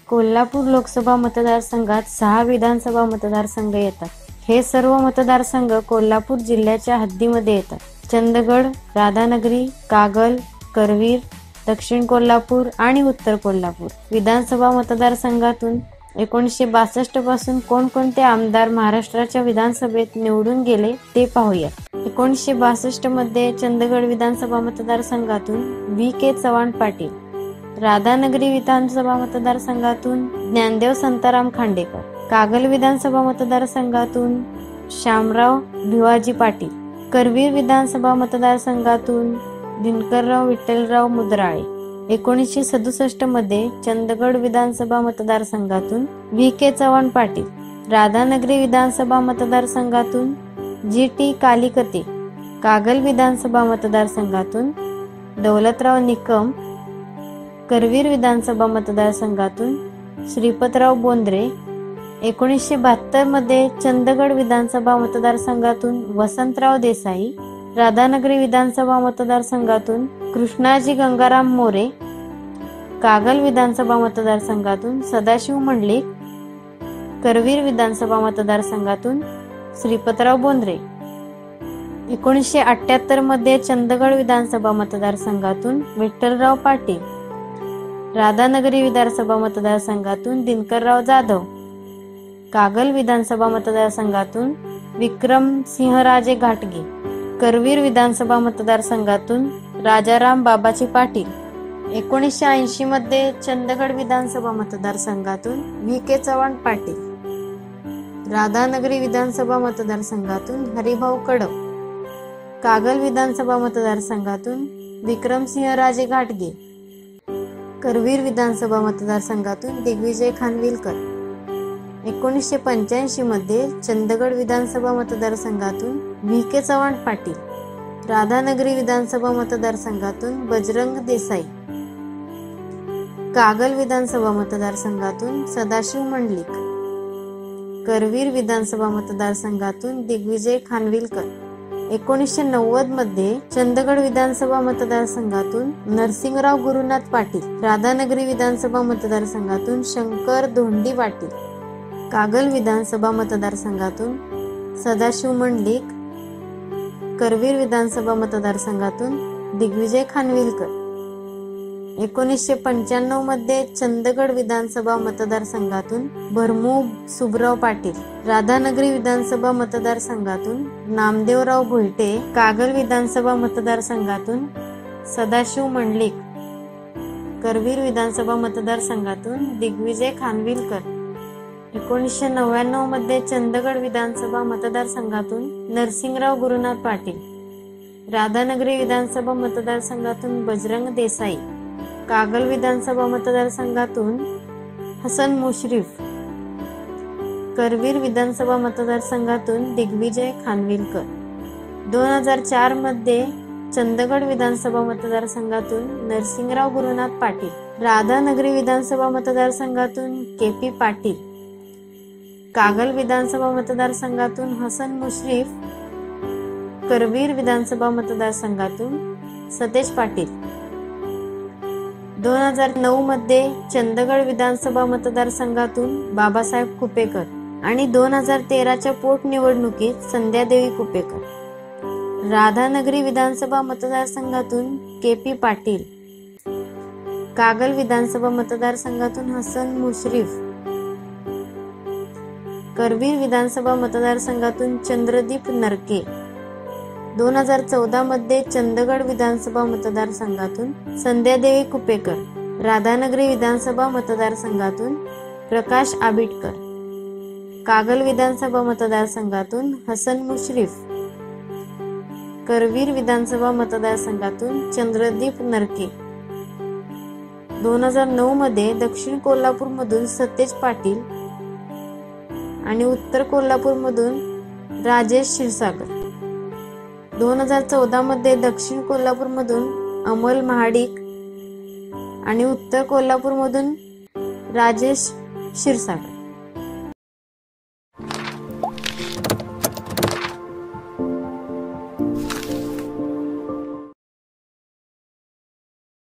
कोल्हापूर लोकसभा मतदारसंघात 6 विधानसभा मतदारसंघ येतात. हे सर्व मतदारसंघ कोल्हापूर जिल्ह्याच्या हद्दीमध्ये येतात. चंदगड, राधानगरी, कागल, करवीर, दक्षिण कोल्हापूर आणि उत्तर कोल्हापूर विधानसभा मतदारसंघातून 1962 पासून कोणकोणते आमदार महाराष्ट्राच्या विधानसभेत निवडून गेले ते पाहूया. 1962 मध्ये चंदगड विधानसभा मतदारसंघातून V.K. चव्हाण पाटील, राधानगरी विधानसभा मतदारसंघातून ज्ञानदेव संताराम खांडेकर, कागल विधानसभा मतदारसंघातून शामराव भिवाजी पाटील, करवीर विधानसभा मतदारसंघातून दिनकरराव विठ्ठलराव मुद्राळे. 1967 मध्ये चंदगड विधानसभा मतदारसंघातून V.K. चव्हाण पाटील, राधानगरी विधानसभा मतदारसंघातून G.T. कालिकते, कागल विधानसभा मतदारसंघातून दौलतराव निकम, करवीर विधानसभा मतदारसंघातून श्रीपतराव बोंद्रे. 1972 मध्ये चंदगड विधानसभा मतदारसंघातून वसंतराव देसाई, राधानगरी विधानसभा मतदारसंघातून कृष्णाजी गंगाराम मोरे, कागल विधानसभा मतदारसंघातून सदाशिव मंडलिक, करवीर विधानसभा मतदारसंघातून श्रीपतराव बोंद्रे. 1978 मध्ये चंदगड विधानसभा मतदारसंघातून विठ्ठलराव पाटील, राधानगरी विधानसभा मतदारसंघातून दिनकरराव जाधव, कागल विधानसभा मतदारसंघातून विक्रमसिंहराजे घाटगे, करवीर विधानसभा मतदारसंघातून राजाराम बाबाजी पाटील. 1980 मध्ये चंदगड विधानसभा मतदारसंघातून V.K. चव्हाण पाटील, राधानगरी विधानसभा मतदारसंघातून हरिभाऊ कडव, कागल विधानसभा मतदारसंघातून विक्रमसिंहराजे घाटगे, करवीर विधानसभा मतदारसंघातून दिग्विजय खानविलकर. 1985 मध्ये चंदगड विधानसभा मतदारसंघातून V.K. चव्हाण पाटील, राधानगरी विधानसभा मतदारसंघातून बजरंग देसाई, कागल विधानसभा मतदारसंघातून सदाशिव मंडलिक, करवीर विधानसभा मतदारसंघातून दिग्विजय खानविलकर. 1990 मध्ये चंदगड विधानसभा मतदारसंघातून नरसिंगराव गुरुनाथ पाटील, राधानगरी विधानसभा मतदारसंघातून शंकर धोंडी पाटील, कागल विधानसभा मतदारसंघातून सदाशिव मंडलिक, करवीर विधानसभा मतदारसंघातून दिग्विजय खानविलकर. 1995 मध्ये चंदगड विधानसभा मतदारसंघातून भरमू सुबराव पाटील, राधानगरी विधानसभा मतदारसंघातून नामदेवराव भोईटे, कागल विधानसभा मतदारसंघातून सदाशिव मंडलिक, करवीर विधानसभा मतदारसंघातून दिग्विजय खानविलकर. 1999 मध्ये चंदगड विधानसभा मतदारसंघातून नरसिंगराव गुरुनाथ पाटील, राधानगरी विधानसभा मतदारसंघातून बजरंग देसाई, कागल विधानसभा मतदारसंघातून हसन मुश्रीफ, करवीर विधानसभा मतदारसंघातून दिग्विजय खानविलकर. 2004 मध्ये चंदगड विधानसभा मतदारसंघातून नरसिंगराव गुरुनाथ पाटील, राधानगरी विधानसभा मतदारसंघातून K.P. पाटील, कागल विधानसभा मतदारसंघातून हसन मुश्रीफ, करवीर विधानसभा मतदारसंघातून सतेज पाटील. 2009 मध्ये चंदगड विधानसभा मतदारसंघातून बाबासाहेब कुपेकर आणि 2013च्या पोटनिवडणुकीत संध्यादेवी कुपेकर, राधानगरी विधानसभा मतदारसंघातून K.P. पाटील, कागल विधानसभा मतदारसंघातून हसन मुश्रीफ, करवीर विधानसभा मतदारसंघातून चंद्रदीप नरके. 2014 मध्ये चंदगड विधानसभा मतदारसंघातून संध्यादेवी कुपेकर, राधानगरी विधानसभा मतदारसंघातून प्रकाश आबिटकर, कागल विधानसभा मतदारसंघातून हसन मुश्रीफ, करवीर विधानसभा मतदारसंघातून चंद्रदीप नरके. 2009 मध्ये दक्षिण कोल्हापूरमधून सतेज पाटील आणि उत्तर कोल्हापूरमधून राजेश क्षीरसागर. 2014 मध्ये दक्षिण कोल्हापूरमधून अमल महाडिक आणि उत्तर कोल्हापूरमधून राजेश क्षीरसागर.